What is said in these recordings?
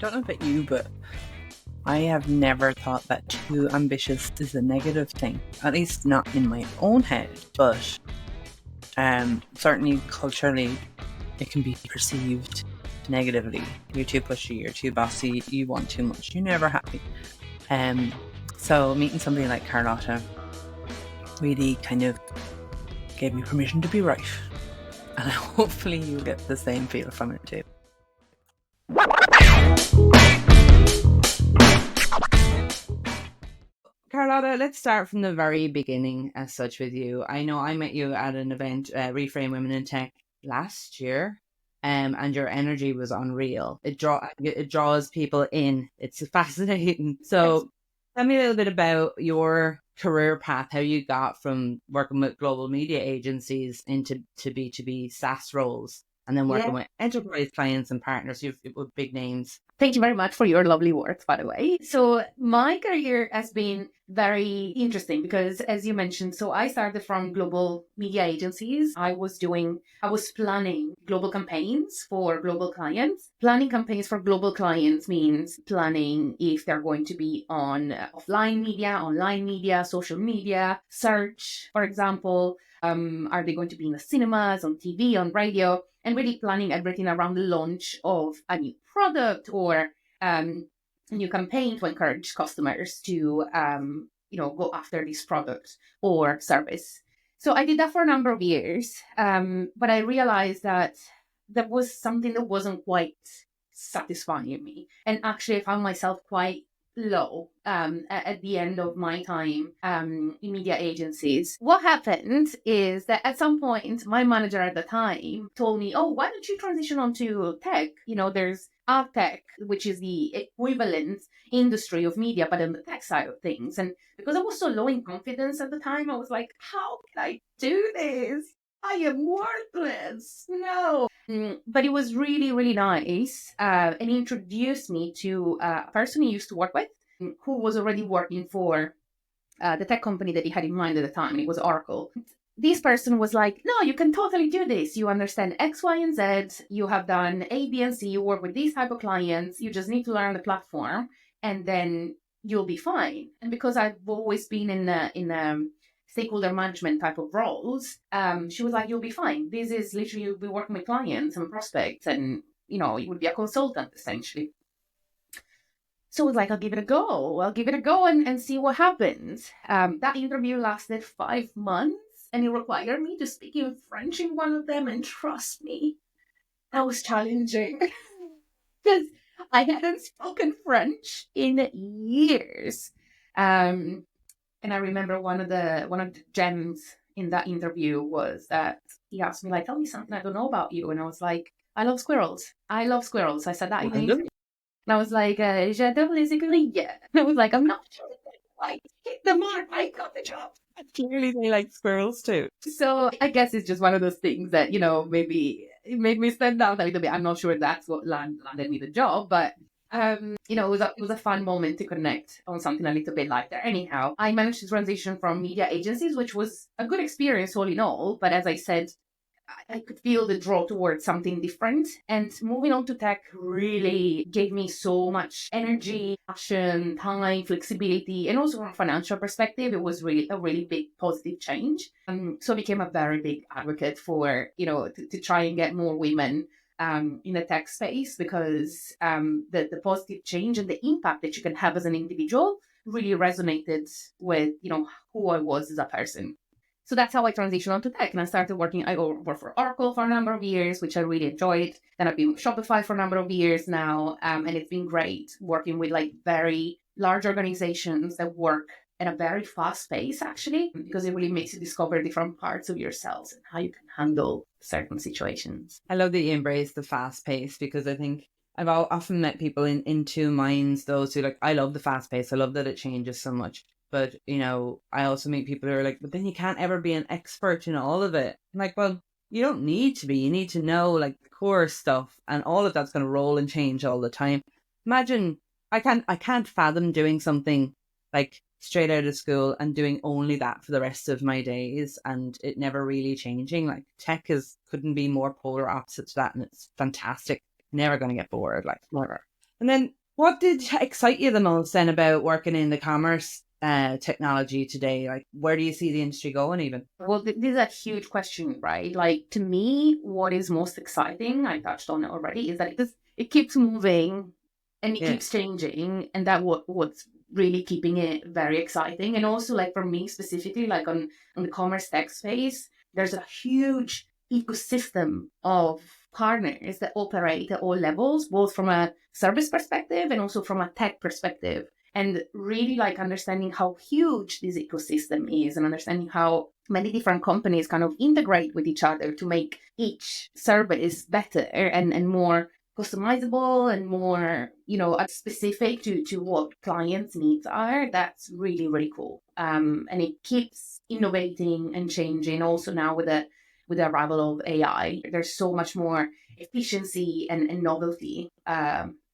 don't know about you, but I have never thought that too ambitious is a negative thing. At least not in my own head, but certainly culturally it can be perceived negatively. You're too pushy, you're too bossy, you want too much, you're never happy. So meeting somebody like Carlotta really kind of gave me permission to be right. And hopefully you get the same feel from it too. Carlotta, let's start from the very beginning as such with you. I know I met you at an event, Reframe Women in Tech, last year, and your energy was unreal. It draws people in. It's fascinating. So tell me a little bit about your career path, how you got from working with global media agencies into B2B SaaS roles, and then working with enterprise clients and partners with big names. Thank you very much for your lovely words, by the way. So my career has been very interesting because, as you mentioned, so I started from global media agencies. I was planning global campaigns for global clients. Planning campaigns for global clients means planning if they're going to be on offline media, online media, social media, search, for example. Are they going to be in the cinemas, on TV, on radio? And really planning everything around the launch of a new product or a new campaign to encourage customers to go after this product or service. So I did that for a number of years, but I realized that there was something that wasn't quite satisfying me, and actually I found myself quite low at the end of my time in media agencies. What happened is that at some point, my manager at the time told me, oh, why don't you transition onto tech? There's ad tech, which is the equivalent industry of media, but on the tech side of things. And because I was so low in confidence at the time, I was like, how can I do this? I am worthless. No. But it was really, really nice. And he introduced me to a person he used to work with who was already working for the tech company that he had in mind at the time. It was Oracle. This person was like, no, you can totally do this. You understand X, Y, and Z. You have done A, B, and C. You work with these type of clients. You just need to learn the platform and then you'll be fine. And because I've always been in stakeholder management type of roles, she was like, you'll be fine. This is literally, you'll be working with clients and prospects and, you would be a consultant essentially. So I was like, I'll give it a go and see what happens. That interview lasted 5 months and it required me to speak in French in one of them. And trust me, that was challenging because I hadn't spoken French in years. And I remember one of the gems in that interview was that he asked me, like, tell me something I don't know about you. And I was like, I love squirrels. I said that in the interview. And I was like, j'adore les écureuils. And I was like, I'm not sure I hit the mark. I got the job. Clearly they like squirrels too. So I guess it's just one of those things that, maybe it made me stand out a little bit. I'm not sure that's what landed me the job, but it was a fun moment to connect on something a little bit lighter. Anyhow, I managed to transition from media agencies, which was a good experience all in all. But as I said, I could feel the draw towards something different. And moving on to tech really gave me so much energy, passion, time, flexibility, and also from a financial perspective, it was really a really big positive change. So I became a very big advocate for, to try and get more women in the tech space because the positive change and the impact that you can have as an individual really resonated with, who I was as a person. So that's how I transitioned onto tech. And I worked for Oracle for a number of years, which I really enjoyed. Then I've been with Shopify for a number of years now. And it's been great working with very large organizations that work at a very fast pace, actually, because it really makes you discover different parts of yourselves and how you can handle certain situations. I love that you embrace the fast pace because I think I've often met people in two minds, those who I love the fast pace. I love that it changes so much. But, I also meet people who are like, but then you can't ever be an expert in all of it. I'm like, well, you don't need to be. You need to know the core stuff and all of that's going to roll and change all the time. Imagine, I can't fathom doing something straight out of school and doing only that for the rest of my days and it never really changing. Tech couldn't be more polar opposite to that and it's fantastic. Never going to get bored, never. And then what did excite you the most then about working in the commerce technology today? Like, where do you see the industry going even? Well, this is a huge question, right? Like, to me, what is most exciting, I touched on it already, is that it keeps moving and it Yeah. keeps changing. And what's really keeping it very exciting. And also, like, for me specifically, like on the commerce tech space, there's a huge ecosystem of partners that operate at all levels, both from a service perspective and also from a tech perspective, and really like understanding how huge this ecosystem is and understanding how many different companies kind of integrate with each other to make each service better and more customizable and more, specific to what clients' needs are. That's really, really cool. And it keeps innovating and changing also now with the arrival of AI. There's so much more efficiency and novelty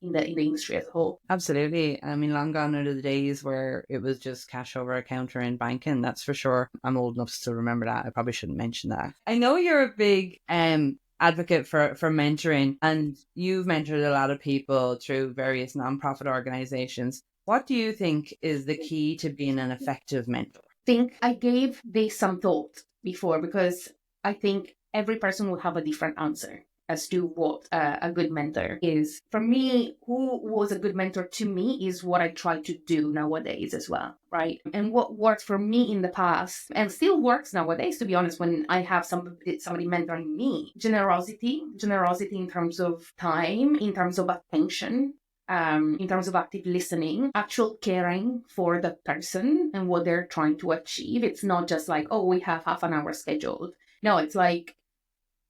in the industry as a whole. Absolutely. I mean, long gone are the days where it was just cash over a counter in banking. That's for sure. I'm old enough to still remember that. I probably shouldn't mention that. I know you're a big advocate for mentoring, and you've mentored a lot of people through various nonprofit organizations. What do you think is the key to being an effective mentor? Think I gave this some thought before, because I think every person will have a different answer as to what a good mentor is. For me, who was a good mentor to me is what I try to do nowadays as well, right? And what worked for me in the past and still works nowadays, to be honest, when I have somebody mentoring me, generosity in terms of time, in terms of attention, in terms of active listening, actual caring for the person and what they're trying to achieve. It's not just like, oh, we have half an hour scheduled. No, it's like,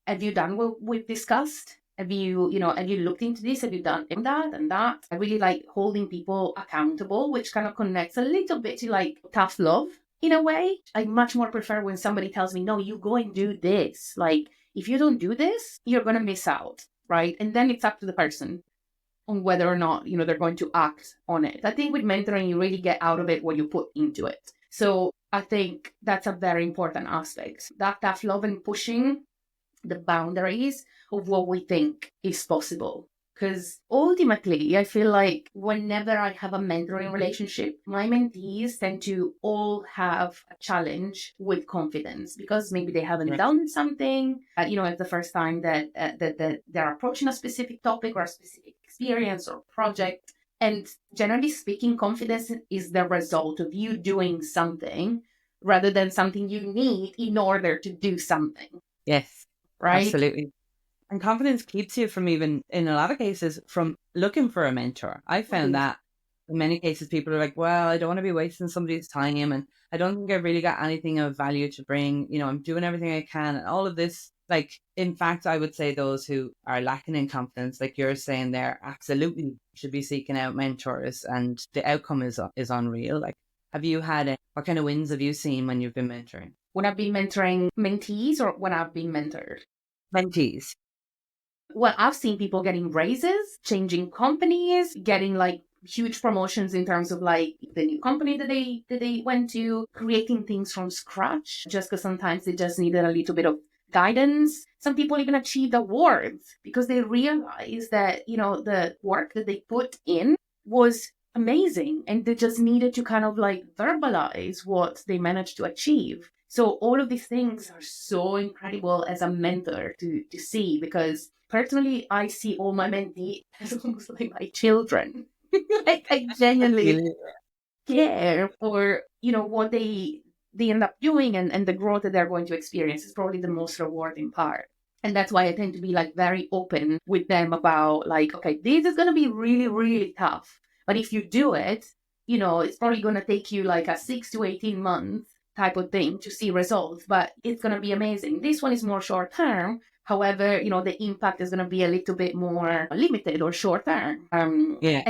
have you done what we've discussed? Have you looked into this? Have you done that and that? I really like holding people accountable, which kind of connects a little bit to like tough love in a way. I much more prefer when somebody tells me, no, you go and do this. Like, if you don't do this, you're going to miss out, right? And then it's up to the person on whether or not, they're going to act on it. I think with mentoring, you really get out of it what you put into it. So I think that's a very important aspect. That tough love and pushing the boundaries of what we think is possible. Because ultimately, I feel like whenever I have a mentoring relationship, my mentees tend to all have a challenge with confidence, because maybe they haven't done something. It's the first time that they're approaching a specific topic or a specific experience or project. And generally speaking, confidence is the result of you doing something rather than something you need in order to do something, Yes, right? absolutely. And confidence keeps you from even, in a lot of cases, from looking for a mentor. I found that in many cases, people are like, well, I don't want to be wasting somebody's time. And I don't think I've really got anything of value to bring. I'm doing everything I can. And all of this, like, in fact, I would say those who are lacking in confidence, like you're saying there, absolutely should be seeking out mentors. And the outcome is unreal. Like, have you had, what kind of wins have you seen when you've been mentoring? When I've been mentoring mentees or when I've been mentored? Mentees. Well, I've seen people getting raises, changing companies, getting like huge promotions in terms of like the new company that they went to, creating things from scratch just because sometimes they just needed a little bit of guidance. Some people even achieved awards because they realized that, the work that they put in was amazing and they just needed to kind of like verbalize what they managed to achieve. So all of these things are so incredible as a mentor to see, because personally, I see all my mentees as almost like my children. Like I genuinely care for, what they end up doing and the growth that they're going to experience is probably the most rewarding part. And that's why I tend to be like very open with them about like, okay, this is going to be really, really tough. But if you do it, it's probably going to take you like a 6 to 18 months type of thing to see results, but it's going to be amazing. This one is more short term. However, the impact is going to be a little bit more limited or short term. Yeah.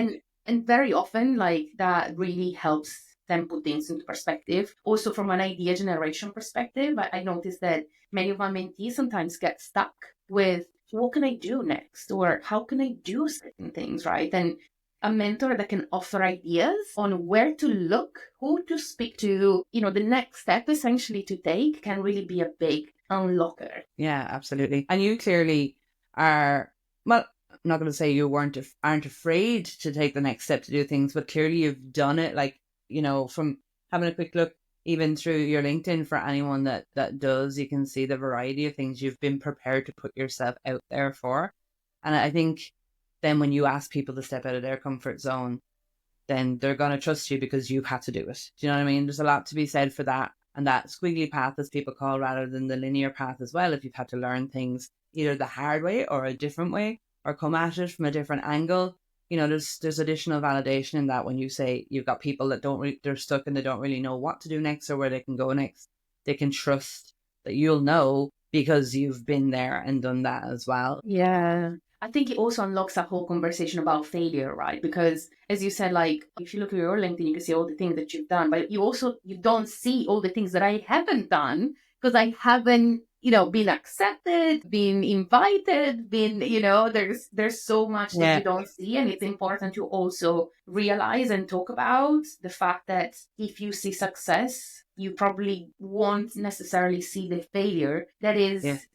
And very often, like that really helps them put things into perspective. Also, from an idea generation perspective, I noticed that many of my mentees sometimes get stuck with what can I do next or how can I do certain things, right? And a mentor that can offer ideas on where to look, who to speak to, the next step essentially to take can really be a big unlocker. Yeah, absolutely. And you clearly are, well, I'm not going to say you aren't afraid to take the next step to do things, but clearly you've done it. Like, from having a quick look even through your LinkedIn, for anyone that does, you can see the variety of things you've been prepared to put yourself out there for. And I think then when you ask people to step out of their comfort zone, then they're going to trust you because you've had to do it. Do you know what I mean? There's a lot to be said for that. And that squiggly path, as people call, rather than the linear path as well. If you've had to learn things either the hard way or a different way, or come at it from a different angle, there's additional validation in that. When you say you've got people that they're stuck and they don't really know what to do next or where they can go next, they can trust that you'll know because you've been there and done that as well. Yeah. I think it also unlocks a whole conversation about failure, right? Because as you said, like if you look at your LinkedIn, you can see all the things that you've done, but you don't see all the things that I haven't done because I haven't, been accepted, been invited, there's so much that Yeah. you don't see. And it's important to also realize and talk about the fact that if you see success, you probably won't necessarily see the failure that Yeah. is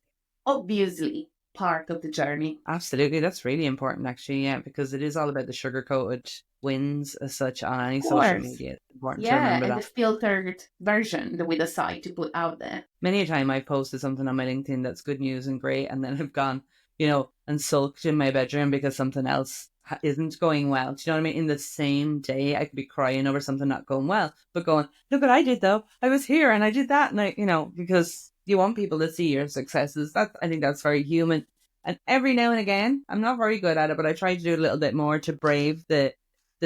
obviously part of the journey. Absolutely. That's really important, actually. Yeah, because it is all about the sugar coated wins as such on any Of social course. media. It's important to Yeah, remember and that. the filtered version that we decide to put out there. Many a time I've posted something on my LinkedIn that's good news and great, and then I've gone, and sulked in my bedroom because something else isn't going well. Do you know what I mean? In the same day, I could be crying over something not going well, but going, look what I did though. I was here and I did that. And because you want people to see your successes. I think that's very human. And every now and again, I'm not very good at it, but I try to do a little bit more to brave the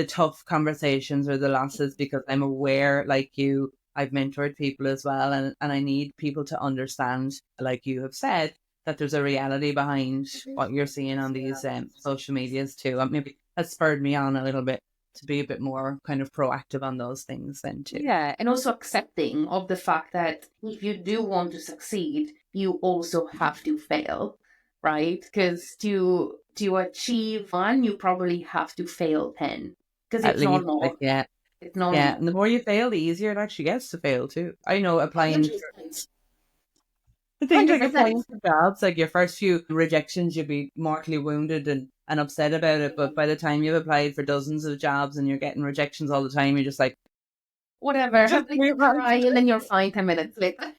tough conversations or the losses, because I'm aware, like you, I've mentored people as well, and I need people to understand, like you have said, that there's a reality behind what you're seeing on these social medias too. And maybe that spurred me on a little bit to be a bit more kind of proactive on those things then too. Yeah, and also accepting of the fact that if you do want to succeed, you also have to fail, right? Because to achieve one, you probably have to fail 10 because At it's least, like, normal. yeah. It's Yeah, and normal. the more you fail, the easier it actually gets to fail too. I know applying 100%. the things like 100%. applying for jobs, like your first few rejections, you'll be mortally wounded and upset about it. But by the time you've applied for dozens of jobs and you're getting rejections all the time, you're just like, Whatever. just Have a move on. cry and then you're fine 10 minutes later.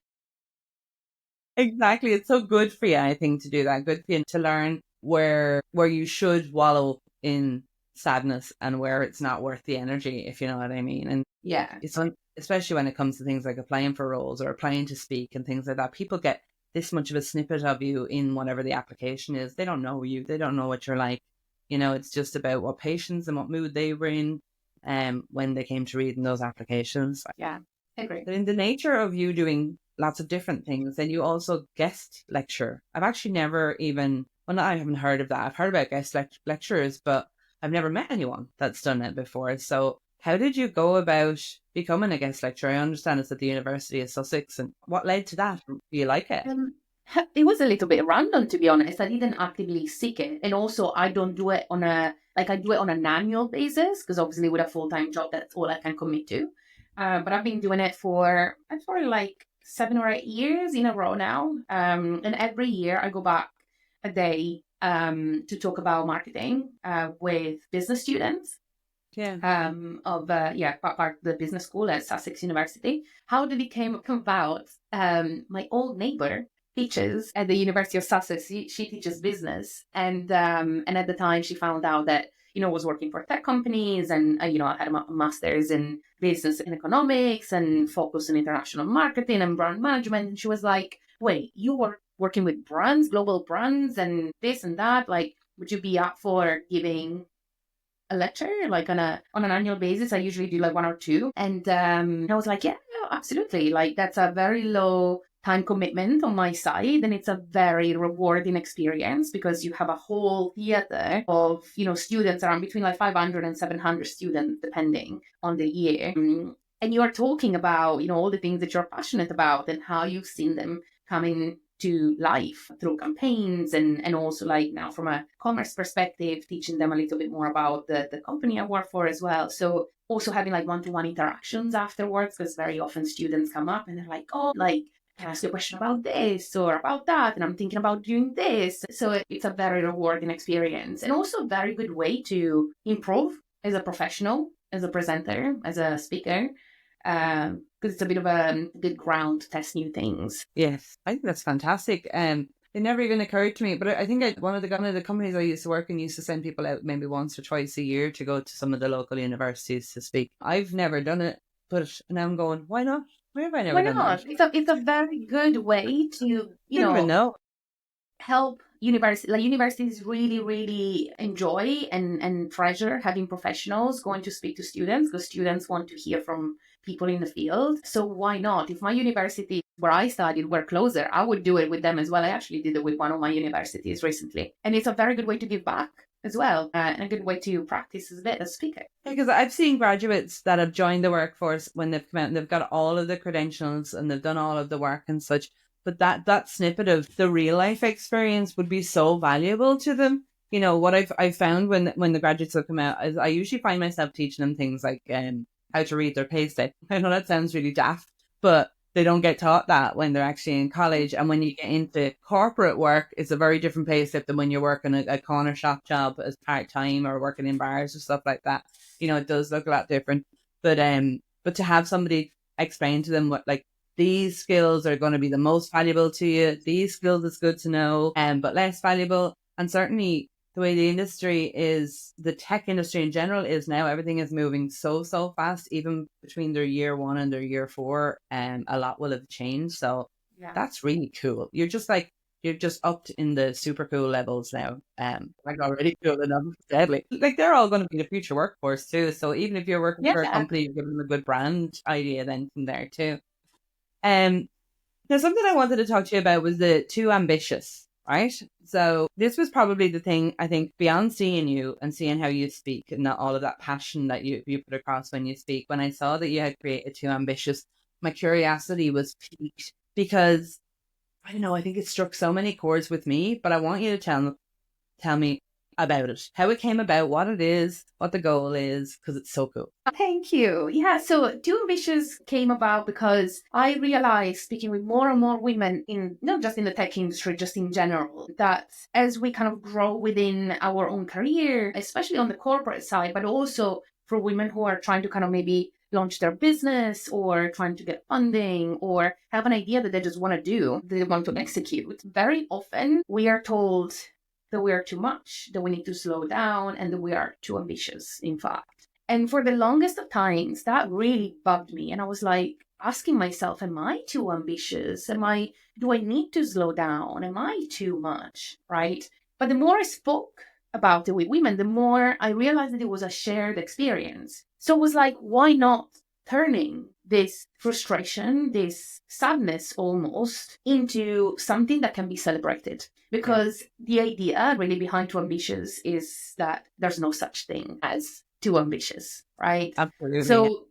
Exactly. It's so good for you, I think, to do that. Good for you to learn where you should wallow in sadness and where it's not worth the energy, if you know what I mean. And Yeah. especially when it comes to things like applying for roles or applying to speak and things like that. People get this much of a snippet of you in whatever the application is. They don't know you. They don't know what you're like. It's just about what patience and what mood they were in when they came to reading those applications. Yeah. I agree. In the nature of you doing lots of different things, then you also guest lecture. I've actually never even, well, no, I haven't heard of that. I've heard about guest lecturers, but I've never met anyone that's done it before. So how did you go about becoming a guest lecturer? I understand it's at the University of Sussex. And what led to that? Do you like it? Um, it was a little bit random, to be honest. I didn't actively seek it. And also, I don't do it I do it on an annual basis because obviously with a full-time job, that's all I can commit to. But I've been doing it for like 7 or 8 years in a row now. And every year I go back a day to talk about marketing with business students Yeah. part of the business school at Sussex University. How did it came about? My old neighbor teaches at the University of Sussex. She teaches business, and at the time she found out that was working for tech companies, and I had a master's in business and economics and focus on international marketing and brand management. And she was like, "Wait, you were working with brands, global brands, and this and that. Like, would you be up for giving a lecture like on an annual basis? I usually do like one or two." And I was like, yeah, absolutely. Like that's a very low time commitment on my side, and it's a very rewarding experience because you have a whole theater of students, around between like 500 and 700 students depending on the year. And you are talking about all the things that you're passionate about and how you've seen them coming to life through campaigns, and also like now from a commerce perspective, teaching them a little bit more about the company I work for as well. So also having like one-to-one interactions afterwards, because very often students come up and they're like, oh, like can I ask you a question about this or about that? And I'm thinking about doing this. So it's a very rewarding experience and also a very good way to improve as a professional, as a presenter, as a speaker, because it's a bit of a good ground to test new things. Yes, I think that's fantastic. It never even occurred to me, but I think one of the companies I used to work in used to send people out maybe once or twice a year to go to some of the local universities to speak. I've never done it, but now I'm going, why not? Why have I never Why done that? not? It's a very good way to, Didn't even know. help universities really really enjoy and treasure having professionals going to speak to students because students want to hear from people in the field. So why not? If my university where I studied were closer, I would do it with them as well. I actually did it with one of my universities recently, and it's a very good way to give back as well, and a good way to practice as a speaker. Because I've seen graduates that have joined the workforce when they've come out and they've got all of the credentials and they've done all of the work and such. But that snippet of the real life experience would be so valuable to them. You know, what I've found when the graduates have come out is I usually find myself teaching them things like how to read their pay slip. I know that sounds really daft, but they don't get taught that when they're actually in college. And when you get into corporate work, it's a very different pay slip than when you're working a corner shop job as part-time or working in bars or stuff like that. You know, it does look a lot different. But to have somebody explain to them what, like, these skills are going to be the most valuable to you. These skills is good to know, but less valuable. And certainly the way the industry is, the tech industry in general is now, everything is moving so fast, even between their year 1 and their year 4, a lot will have changed. So Yeah. that's really cool. You're just up in the super cool levels now. Like already cool enough, deadly. Like they're all going to be the future workforce too. So even if you're working for a Yeah. company, you're giving them a good brand idea then from there too. Um, Now, something I wanted to talk to you about was the too ambitious, right? So this was probably the thing, I think, beyond seeing you and seeing how you speak and all of that passion that you put across when you speak. When I saw that you had created Too Ambitious, my curiosity was piqued because, I don't know, I think it struck so many chords with me, but I want you to tell me about it, how it came about, what it is, what the goal is, because it's so cool. Thank you. Yeah, so Too Ambitious came about because I realized, speaking with more and more women in not just in the tech industry, just in general, that as we kind of grow within our own career, especially on the corporate side, but also for women who are trying to kind of maybe launch their business or trying to get funding or have an idea that they just want to do, they want to execute, very often we are told that we are too much, that we need to slow down, and that we are too ambitious, in fact. And for the longest of times, that really bugged me. And I was like asking myself, am I too ambitious? Do I need to slow down? Am I too much? Right? But the more I spoke about it with women, the more I realized that it was a shared experience. So it was like, why not turning this frustration, this sadness almost, into something that can be celebrated? Because the idea really behind Too Ambitious is that there's no such thing as too ambitious, right? Absolutely. So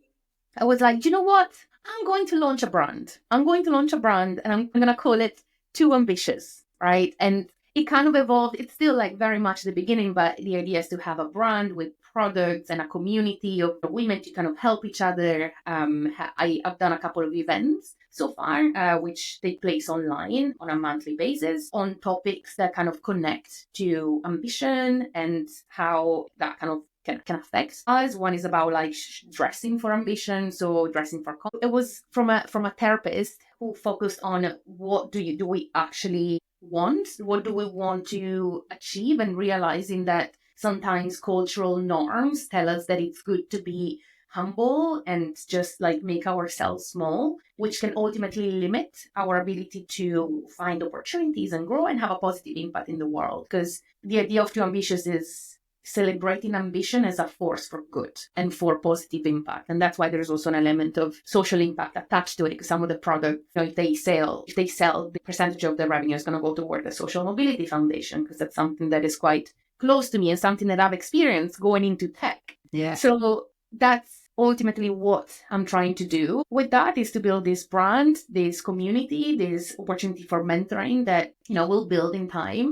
I was like, you know what? I'm going to launch a brand. I'm going to launch a brand and I'm going to call it Too Ambitious, right? And it kind of evolved. It's still like very much the beginning, but the idea is to have a brand with products and a community of women to kind of help each other. I've done a couple of events so far, which take place online on a monthly basis on topics that kind of connect to ambition and how that kind of can affect us. One is about like dressing for ambition, so dressing for it was from a therapist who focused on what do we actually want, what do we want to achieve, and realizing that sometimes cultural norms tell us that it's good to be humble and just like make ourselves small, which can ultimately limit our ability to find opportunities and grow and have a positive impact in the world. Because the idea of Too Ambitious is celebrating ambition as a force for good and for positive impact. And that's why there's also an element of social impact attached to it, because some of the product, if they sell, the percentage of the revenue is going to go toward the Social Mobility Foundation, because that's something that is quite close to me and something that I've experienced going into tech. Yeah. So that's ultimately what I'm trying to do with that, is to build this brand, this community, this opportunity for mentoring that, will build in time.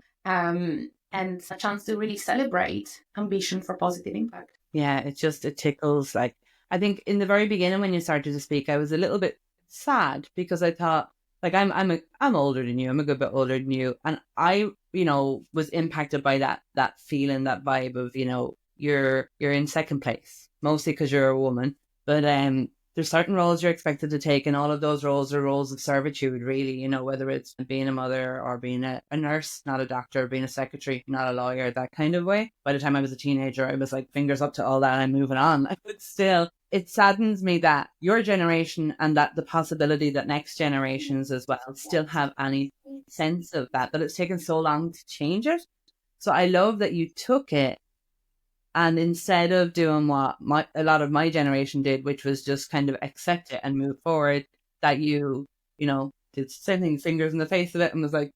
And a chance to really celebrate ambition for positive impact. Yeah, it tickles. Like, I think in the very beginning when you started to speak, I was a little bit sad because I thought, like I'm older than you. I'm a good bit older than you, and I, was impacted by that feeling, that vibe of, you're in second place, mostly because you're a woman. But there's certain roles you're expected to take, and all of those roles are roles of servitude, really. Whether it's being a mother or being a nurse, not a doctor, being a secretary, not a lawyer, that kind of way. By the time I was a teenager, I was like, fingers up to all that, I'm moving on. But still, it saddens me that your generation, and that the possibility that next generations as well still have any sense of that it's taken so long to change it. So I love that you took it, and instead of doing what a lot of my generation did, which was just kind of accept it and move forward, that you did sending fingers in the face of it and was like,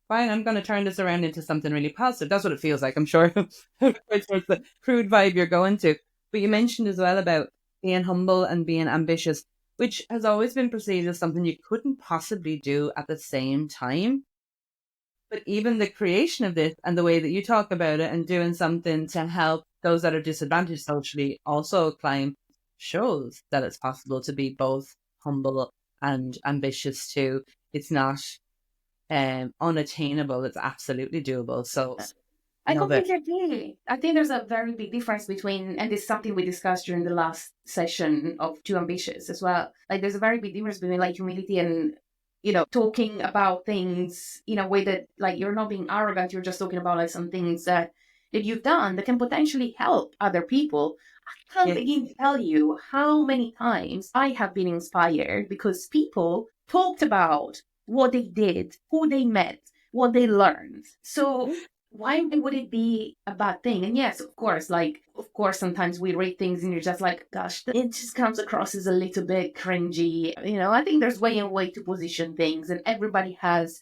fine, I'm going to turn this around into something really positive. That's what it feels like, I'm sure. It's the crude vibe you're going to. But you mentioned as well about being humble and being ambitious, which has always been perceived as something you couldn't possibly do at the same time. But even the creation of this and the way that you talk about it and doing something to help those that are disadvantaged socially also climb shows that it's possible to be both humble and ambitious too. It's not unattainable. It's absolutely doable. So I love it. completely agree. I think there's a very big difference between, and this is something we discussed during the last session of Too Ambitious as well. Like, there's a very big difference between like humility and, talking about things in a way that like you're not being arrogant. You're just talking about like some things that you've done that can potentially help other people. I can't begin to tell you how many times I have been inspired because people talked about what they did, who they met, what they learned. So why would it be a bad thing? And yes, of course, sometimes we read things and you're just like, gosh, it just comes across as a little bit cringy. I think there's way to position things, and everybody has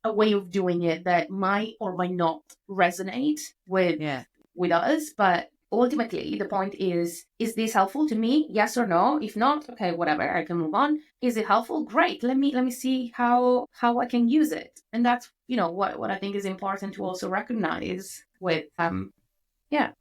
a way of doing it that might or might not resonate with us. But ultimately, the point is this helpful to me? Yes or no? If not, okay, whatever, I can move on. Is it helpful? Great. Let me see how I can use it. And that's, what I think is important to also recognize with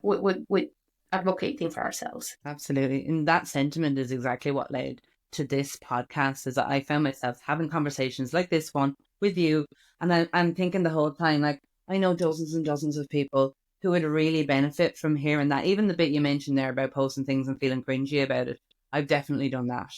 with advocating for ourselves. Absolutely. And that sentiment is exactly what led to this podcast, is that I found myself having conversations like this one with you. And I'm thinking the whole time, like, I know dozens and dozens of people who would really benefit from hearing that. Even the bit you mentioned there about posting things and feeling cringy about it, I've definitely done that.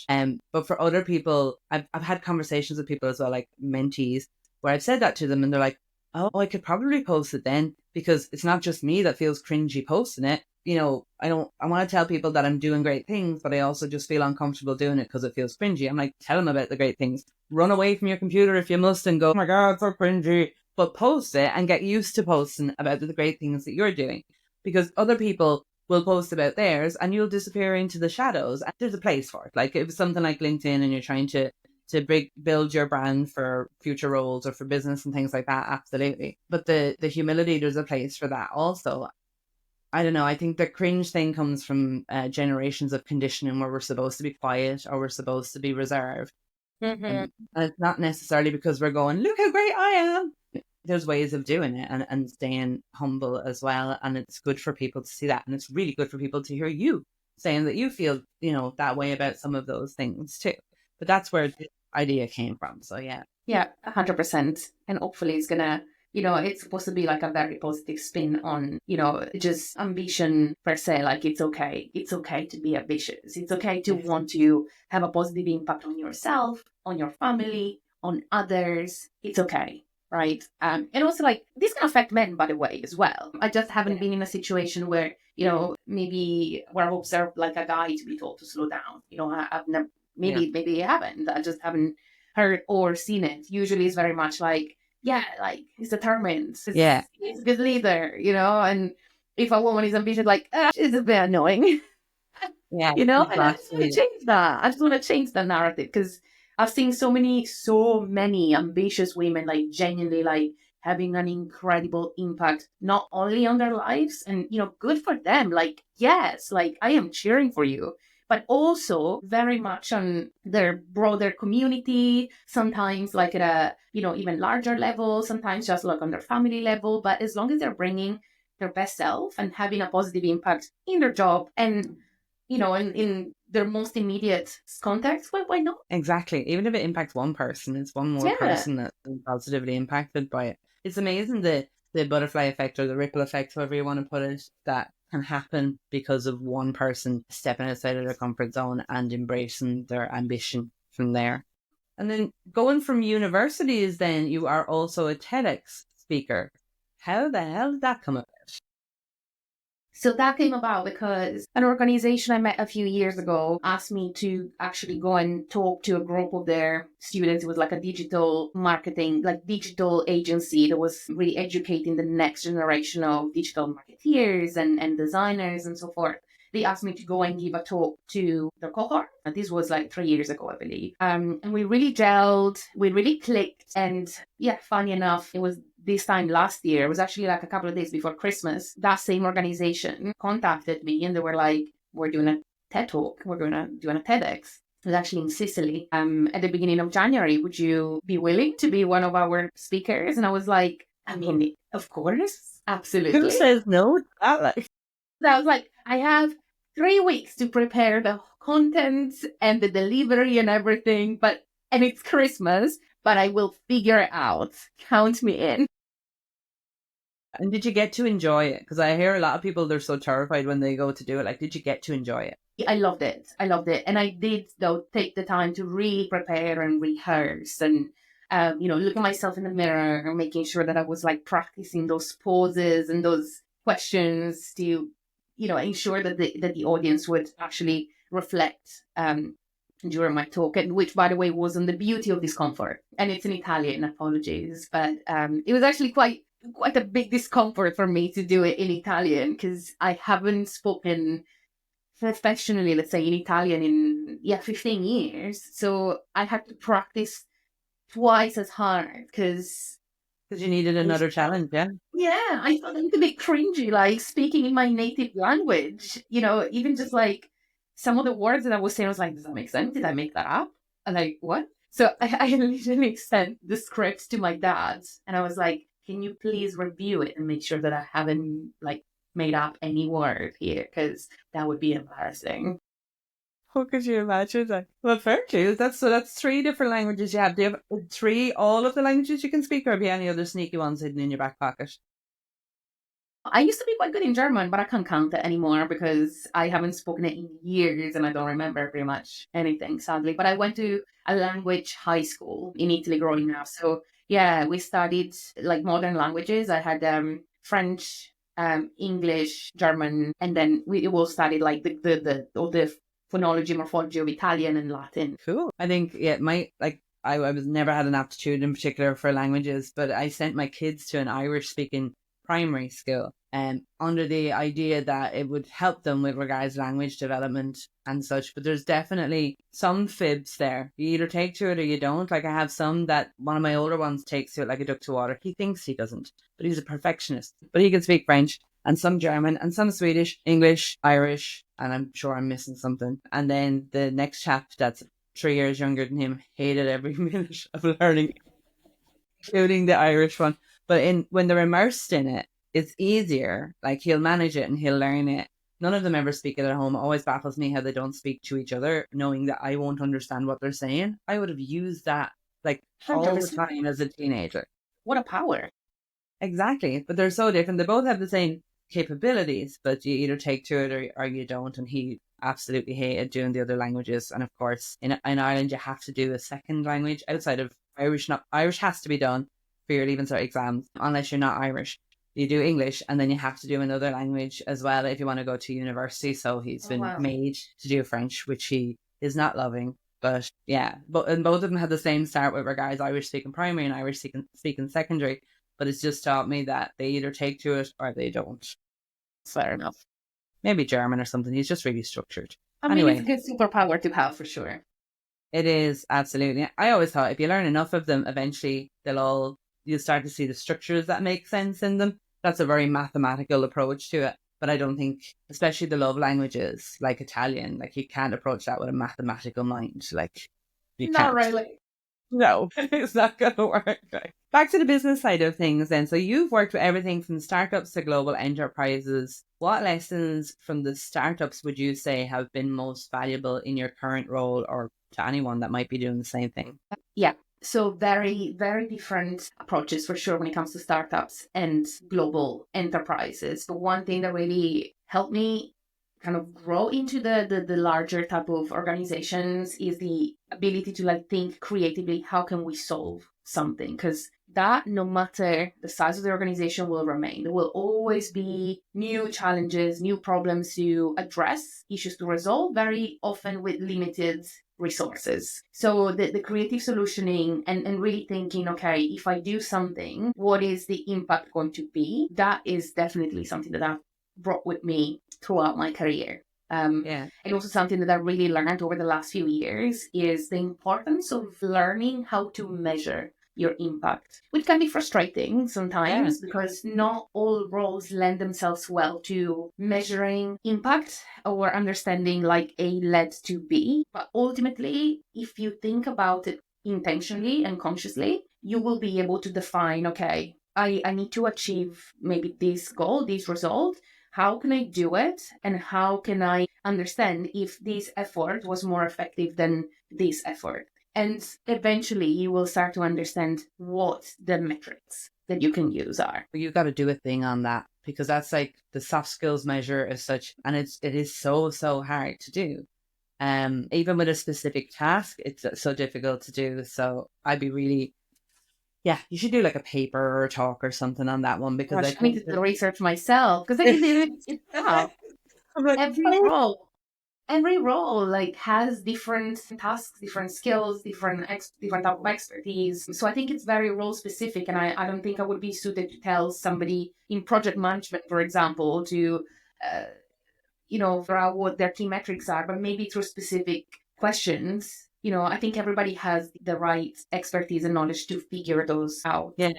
But for other people, I've had conversations with people as well, like mentees, where I've said that to them and they're like, oh, I could probably post it then, because it's not just me that feels cringy posting it. I want to tell people that I'm doing great things, but I also just feel uncomfortable doing it because it feels cringy. I'm like, tell them about the great things. Run away from your computer if you must and go, oh my God, so cringy. But post it and get used to posting about the great things that you're doing, because other people will post about theirs and you'll disappear into the shadows. And there's a place for it. Like, if it's something like LinkedIn and you're trying to build your brand for future roles or for business and things like that, absolutely. But the humility, there's a place for that also. I don't know. I think the cringe thing comes from generations of conditioning where we're supposed to be quiet or we're supposed to be reserved. Mm-hmm. And it's not necessarily because we're going, look how great I am. There's ways of doing it and staying humble as well. And it's good for people to see that. And it's really good for people to hear you saying that you feel, that way about some of those things too. But that's where the idea came from. So yeah. Yeah, 100%. And hopefully it's gonna, it's supposed to be like a very positive spin on, just ambition per se. Like, it's okay. It's okay to be ambitious. It's okay to want to have a positive impact on yourself, on your family, on others. It's okay. Right. And also, like, this can affect men, by the way, as well. I just haven't been in a situation where, maybe where I've observed like a guy to be told to slow down. I've never, maybe I haven't. I just haven't heard or seen it. Usually it's very much like, like, he's determined. He's a good leader, and if a woman is ambitious, like, it's a bit annoying. Yeah. And I just want to change that. I just want to change that narrative, because I've seen so many ambitious women, like, genuinely, like, having an incredible impact, not only on their lives, and, good for them. Like, yes, like, I am cheering for you, but also very much on their broader community, sometimes like at a, even larger level, sometimes just like on their family level. But as long as they're bringing their best self and having a positive impact in their job and in their most immediate context, well, why not? Exactly. Even if it impacts one person, it's one more Yeah. person that's been positively impacted by it. It's amazing the butterfly effect or the ripple effect, however you want to put it, that can happen because of one person stepping outside of their comfort zone and embracing their ambition from there. And then going from universities, then you are also a TEDx speaker. How the hell did that come up? So that came about because an organization I met a few years ago asked me to actually go and talk to a group of their students. It was like a digital marketing, like digital agency that was really educating the next generation of digital marketeers and designers and so forth. They asked me to go and give a talk to their cohort. And this was like 3 years ago, I believe. And we really gelled, we really clicked. And yeah, funny enough, it was this time last year, it was actually like a couple of days before Christmas, that same organization contacted me and they were like, we're doing a TED talk, we're going to do a TEDx. It was actually in Sicily at the beginning of January. Would you be willing to be one of our speakers? And I was like, I mean, of course, Who absolutely. says no to that? Like, So I was like, I have 3 weeks to prepare the content and the delivery and everything, and it's Christmas, but I will figure it out. Count me in. and did you get to enjoy it? Because I hear a lot of people, they're so terrified when they go to do it. Like, did you get to enjoy it? I loved it. I loved it. And I did, though, take the time to really prepare and rehearse and, look at myself in the mirror and making sure that I was like practicing those pauses and those questions to, ensure that the audience would actually reflect during my talk, and which, by the way, wasn't the beauty of discomfort. And it's in Italian, apologies. But it was actually quite a big discomfort for me to do it in Italian because I haven't spoken professionally, let's say in Italian in 15 years. So I had to practice twice as hard because Because you needed another challenge, yeah? I thought it was a bit cringy, like speaking in my native language. Even just like some of the words that I was saying, I was like, does that make sense? Did I make that up? And like, what? So I literally sent the script to my dad, and I was like, can you please review it and make sure that I haven't like made up any word here? Because that would be embarrassing. How could you imagine that? Well, fair dues. That's three different languages you have. Do you have three, all of the languages you can speak, or have you any other sneaky ones hidden in your back pocket? I used to be quite good in German, but I can't count it anymore because I haven't spoken it in years and I don't remember pretty much anything, sadly. But I went to a language high school in Italy growing up. So, yeah, we studied like modern languages. I had French, English, German, and then we all studied like all the phonology, morphology of Italian and Latin. Cool. I think, yeah, I was never had an aptitude in particular for languages, but I sent my kids to an Irish speaking primary school under the idea that it would help them with regards to language development and such. But there's definitely some fibs there. You either take to it or you don't. Like I have some that one of my older ones takes to it like a duck to water. He thinks he doesn't, but he's a perfectionist. But he can speak French and some German and some Swedish, English, Irish, and I'm sure I'm missing something. And then the next chap that's 3 years younger than him hated every minute of learning, including the Irish one. But when they're immersed in it, it's easier. Like he'll manage it and he'll learn it. None of them ever speak it at home. It always baffles me how they don't speak to each other, knowing that I won't understand what they're saying. I would have used that like all the 100%. time as a teenager. What a power. Exactly. But they're so different. They both have the same capabilities, but you either take to it or you don't. And he absolutely hated doing the other languages. And of course, in Ireland, you have to do a second language outside of Irish. Not Irish has to be done for your Leaving Cert exams, unless you're not Irish. You do English, and then you have to do another language as well if you want to go to university. So he's Oh, been wow. made to do French, which he is not loving. But yeah, and both of them had the same start with regards Irish speaking primary and Irish speaking secondary. But it's just taught me that they either take to it or they don't. Fair enough. Maybe German or something. He's just really structured. I mean, it's a Anyway, good superpower to have for sure. it is absolutely. I always thought if you learn enough of them, eventually you'll start to see the structures that make sense in them. That's a very mathematical approach to it. But I don't think, especially the love languages like Italian, like you can't approach that with a mathematical mind. Like you Not can't. really. No, it's not going to work. Right. Back to the business side of things then. So you've worked with everything from startups to global enterprises. What lessons from the startups would you say have been most valuable in your current role or to anyone that might be doing the same thing? Yeah. So very, very different approaches for sure when it comes to startups and global enterprises. But one thing that really helped me kind of grow into the larger type of organizations is the ability to like think creatively, how can we solve something? Because that no matter the size of the organization will remain. There will always be new challenges, new problems to address, issues to resolve, very often with limited resources. So the creative solutioning and really thinking, okay, if I do something, what is the impact going to be? That is definitely something that I've brought with me throughout my career. Yeah. And also something that I really learned over the last few years is the importance of learning how to measure your impact, which can be frustrating Yeah. sometimes because not all roles lend themselves well to measuring impact or understanding like A led to B. But ultimately, if you think about it intentionally and consciously, you will be able to define, okay, I need to achieve maybe this goal, this result. How can I do it? And how can I understand if this effort was more effective than this effort? And eventually you will start to understand what the metrics that you can use are. You got to do a thing on that because that's like the soft skills measure as such. And it is so, so hard to do. Even with a specific task, it's so difficult to do. So I'd be really, yeah, you should do like a paper or a talk or something on that one because I Gosh, I need think to do the research myself because it's tough. I'm like, Every oh, role, every role like has different tasks, different skills, different type of expertise. So I think it's very role specific, and I don't think I would be suited to tell somebody in project management, for example, to uh, figure out what their key metrics are, but maybe through specific questions. I think everybody has the right expertise and knowledge to figure those out. yeah,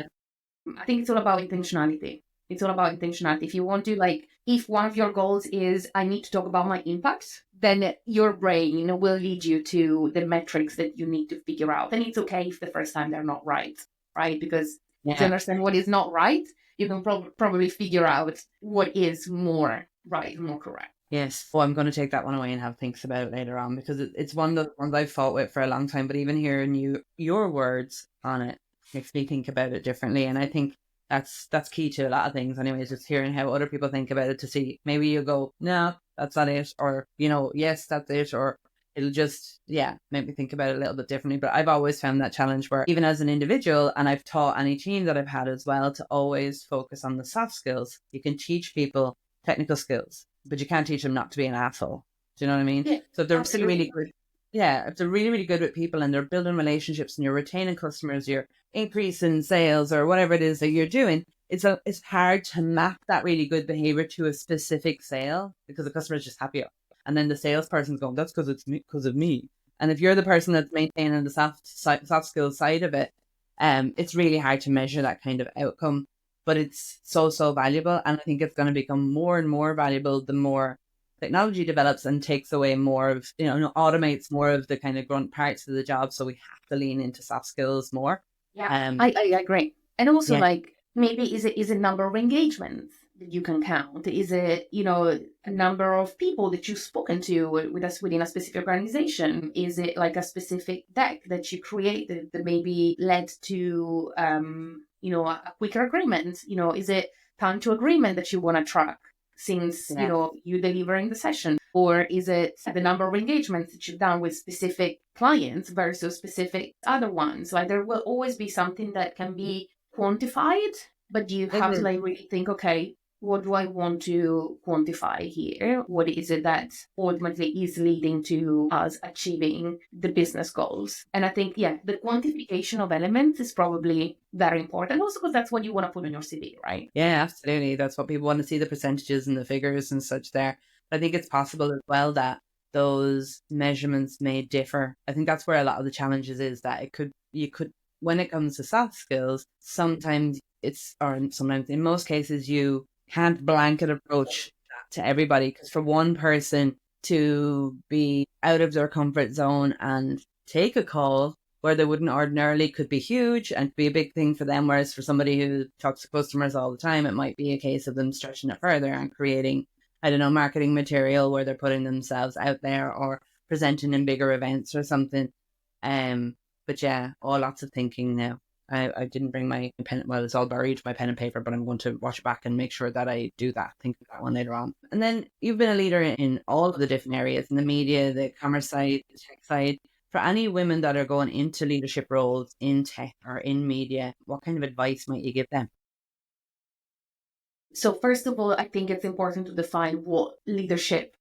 I think it's all about intentionality. It's all about intentionality. If you want to, like, if one of your goals is, I need to talk about my impact, then your brain, will lead you to the metrics that you need to figure out. And it's okay if the first time they're not right, right? Because if you yeah. understand what is not right, you can probably figure out what is more right, more correct. Yes. Well, I'm going to take that one away and have thinks about it later on because it's one of the ones I've fought with for a long time. But even hearing your words on it makes me think about it differently. And I think that's key to a lot of things. Anyways, just hearing how other people think about it to see maybe you go, no, that's not it, or yes, that's it, or it'll just make me think about it a little bit differently. But I've always found that challenge where even as an individual, and I've taught any team that I've had as well to always focus on the soft skills. You can teach people technical skills, but you can't teach them not to be an asshole. Do you know what I mean? Yeah, So if they're really, absolutely. really good, yeah, if they're really, really good with people and they're building relationships and you're retaining customers, you're increasing sales or whatever it is that you're doing, it's hard to map that really good behavior to a specific sale because the customer is just happier. And then the salesperson's going, that's because it's me, because of me. And if you're the person that's maintaining the soft skills side of it, it's really hard to measure that kind of outcome, but it's so, so valuable. And I think it's going to become more and more valuable the more technology develops and takes away more of, automates more of the kind of grunt parts of the job. So we have to lean into soft skills more. Yeah, Um, I agree. And also, yeah, like, maybe is it number of engagements that you can count? Is it, a number of people that you've spoken to with us within a specific organization? Is it like a specific deck that you created that maybe led to, a quicker agreement? Is it time to agreement that you want to track since, yeah. you delivering the session? Or is it the number of engagements that you've done with specific clients versus specific other ones? Like there will always be something that can be quantified, but you have to Mhm. like really think, okay, what do I want to quantify here? What is it that ultimately is leading to us achieving the business goals? And I think, yeah, the quantification of elements is probably very important also because that's what you want to put on your CV, right? Yeah, absolutely. That's what people want to see, the percentages and the figures and such there. I think it's possible as well that those measurements may differ. I think that's where a lot of the challenges is that you could, when it comes to soft skills, sometimes sometimes in most cases, you can't blanket approach that to everybody because for one person to be out of their comfort zone and take a call where they wouldn't ordinarily could be huge and be a big thing for them. Whereas for somebody who talks to customers all the time, it might be a case of them stretching it further and creating, I don't know, marketing material where they're putting themselves out there or presenting in bigger events or something. But yeah, all lots of thinking now. I didn't bring my pen. Well, it's all buried, my pen and paper, but I'm going to watch it back and make sure that I do that. Think of that one later on. And then you've been a leader in all of the different areas, in the media, the commerce side, the tech side. For any women that are going into leadership roles in tech or in media, what kind of advice might you give them? So first of all, I think it's important to define what leadership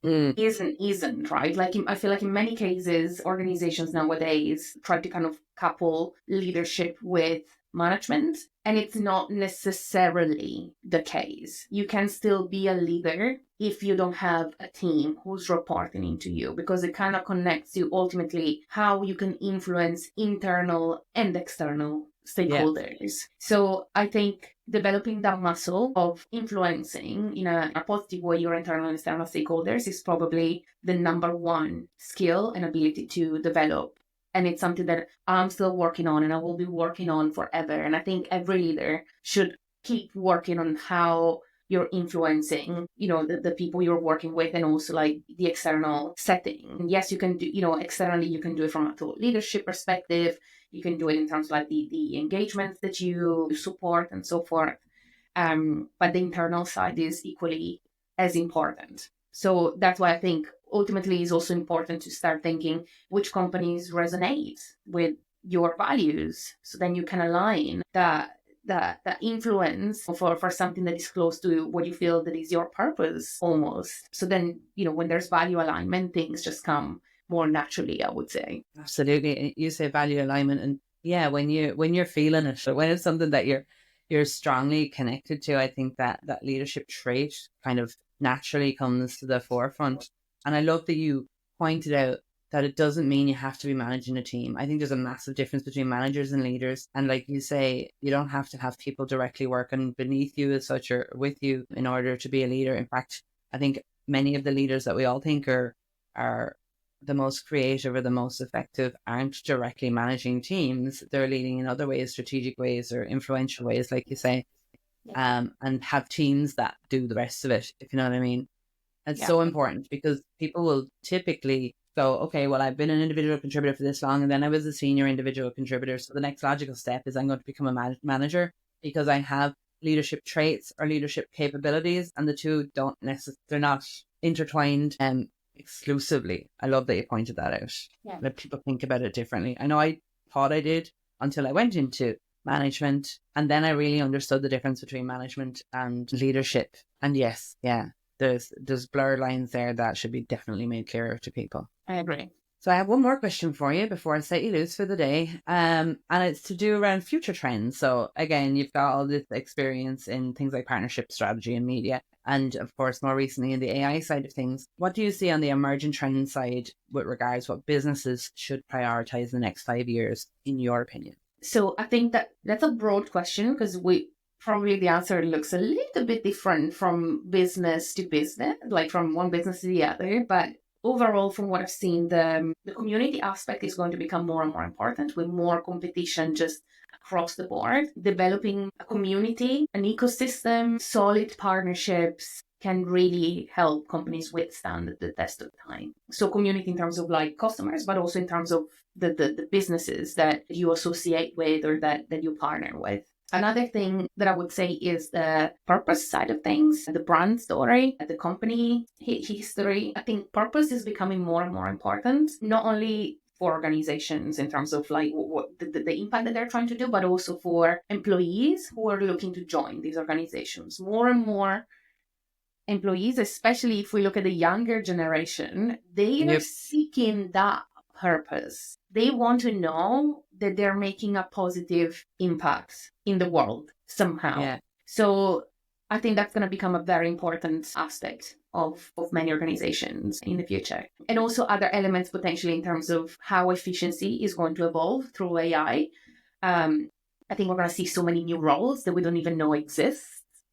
is and isn't, right? Like I feel like in many cases, organizations nowadays try to kind of couple leadership with management, and it's not necessarily the case. You can still be a leader if you don't have a team who's reporting into you, because it kind of connects to ultimately how you can influence internal and external stakeholders. So I think developing that muscle of influencing in a positive way your internal and external stakeholders is probably the number one skill and ability to develop. And it's something that I'm still working on and I will be working on forever. And I think every leader should keep working on how you're influencing, the people you're working with, and also like the external setting. And yes, you can do, externally, you can do it from a thought leadership perspective. You can do it in terms of like the engagements that you support and so forth. But the internal side is equally as important. So that's why I think ultimately it's also important to start thinking which companies resonate with your values. So then you can align that influence for something that is close to what you feel that is your purpose almost. So then, when there's value alignment, things just come more naturally, I would say. Absolutely. You say value alignment, and yeah, when you're feeling it, when it's something that you're strongly connected to, I think that leadership trait kind of naturally comes to the forefront. And I love that you pointed out that it doesn't mean you have to be managing a team. I think there's a massive difference between managers and leaders. And like you say, you don't have to have people directly working beneath you as such or with you in order to be a leader. In fact, I think many of the leaders that we all think are the most creative or the most effective aren't directly managing teams. They're leading in other ways, strategic ways or influential ways, like you say, and have teams that do the rest of it, if you know what I mean. It's so important because people will typically go, okay, well, I've been an individual contributor for this long, and then I was a senior individual contributor. So the next logical step is I'm going to become a manager because I have leadership traits or leadership capabilities, and the two they're not intertwined exclusively. I love that you pointed that out. Let people think about it differently. I know I thought I did until I went into management, and then I really understood the difference between management and leadership. And yes, there's blurred lines there that should be definitely made clearer to people. I agree. So I have one more question for you before I set you loose for the day. And it's to do around future trends. So again, you've got all this experience in things like partnership strategy and media. And of course, more recently in the AI side of things. What do you see on the emerging trend side with regards what businesses should prioritize in the next 5 years, in your opinion? So I think that's a broad question because probably the answer looks a little bit different from business to business, like from one business to the other. But overall, from what I've seen, the community aspect is going to become more and more important with more competition just across the board. Developing a community, an ecosystem, solid partnerships can really help companies withstand the test of time. So community in terms of like customers, but also in terms of the businesses that you associate with or that you partner with. Another thing that I would say is the purpose side of things, the brand story, the company history. I think purpose is becoming more and more important, not only for organizations in terms of like what the impact that they're trying to do, but also for employees who are looking to join these organizations. More and more employees, especially if we look at the younger generation, they are seeking that purpose. They want to know that they're making a positive impact in the world somehow. Yeah. So I think that's going to become a very important aspect of many organizations in the future. And also other elements potentially in terms of how efficiency is going to evolve through AI. I think we're going to see so many new roles that we don't even know exist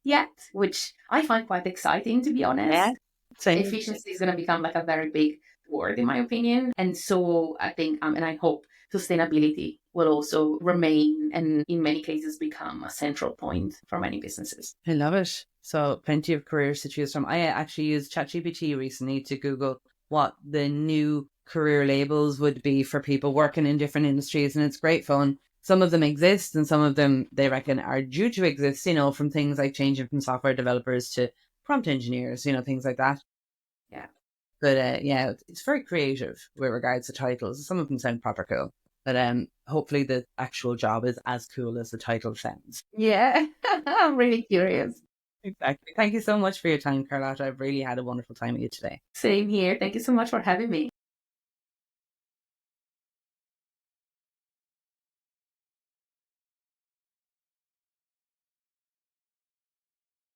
yet, which I find quite exciting, to be honest. Yeah, same. Efficiency is going to become like a very big word, in my opinion. And so I think, and I hope sustainability will also remain and in many cases become a central point for many businesses. I love it. So plenty of careers to choose from. I actually used ChatGPT recently to Google what the new career labels would be for people working in different industries, and it's great fun. Some of them exist, and some of them they reckon are due to exist, from things like changing from software developers to prompt engineers, things like that. Yeah. But yeah, it's very creative with regards to titles. Some of them sound proper cool. But hopefully the actual job is as cool as the title sounds. Yeah. I'm really curious. Exactly. Thank you so much for your time, Carlotta. I've really had a wonderful time with you today. Same here. Thank you so much for having me.